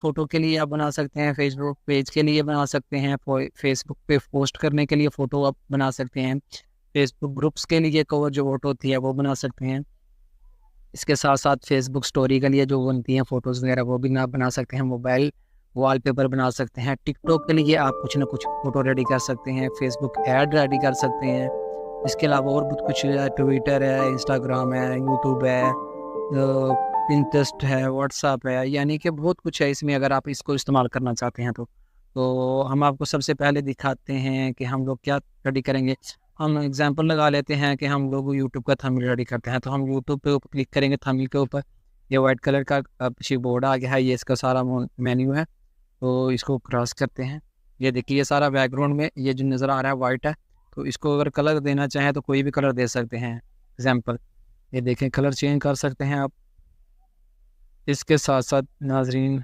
Photo के लिए आप बना सकते हैं, फेसबुक पेज के लिए बना सकते हैं, फेसबुक पे पोस्ट करने के लिए फ़ोटो आप बना सकते हैं, फेसबुक ग्रुप्स के लिए कवर जो फ़ोटो होती है वो बना सकते हैं। इसके साथ-साथ फेसबुक स्टोरी के लिए जो बनती हैं फ़ोटोज़ वगैरह वो भी ना बना सकते हैं, मोबाइल वॉलपेपर बना सकते हैं, टिकटॉक के लिए आप कुछ ना कुछ फ़ोटो रेडी कर सकते हैं, फेसबुक ऐड रेडी कर सकते हैं। इसके अलावा और बहुत कुछ है, ट्विटर है, इंस्टाग्राम है, यूट्यूब है, पिंटरेस्ट है, व्हाट्सएप है, यानी कि बहुत कुछ है इसमें अगर आप इसको इस्तेमाल करना चाहते हैं तो। तो हम आपको सबसे पहले दिखाते हैं कि हम लोग क्या रेडी करेंगे। हम एग्जांपल लगा लेते हैं कि हम लोग यूट्यूब का थंबनेल रेडी करते हैं, तो हम यूट्यूब पे ऊपर क्लिक करेंगे थंबनेल के ऊपर। ये वाइट कलर का पीछे बोर्ड आ गया है, ये इसका सारा मेन्यू है। तो इसको क्रॉस करते हैं। ये देखिए ये सारा बैकग्राउंड में ये जो नज़र आ रहा है वाइट है, तो इसको अगर कलर देना चाहें तो कोई भी कलर दे सकते हैं। एग्जांपल ये देखें कलर चेंज कर सकते हैं आप। इसके साथ-साथ नाज़रीन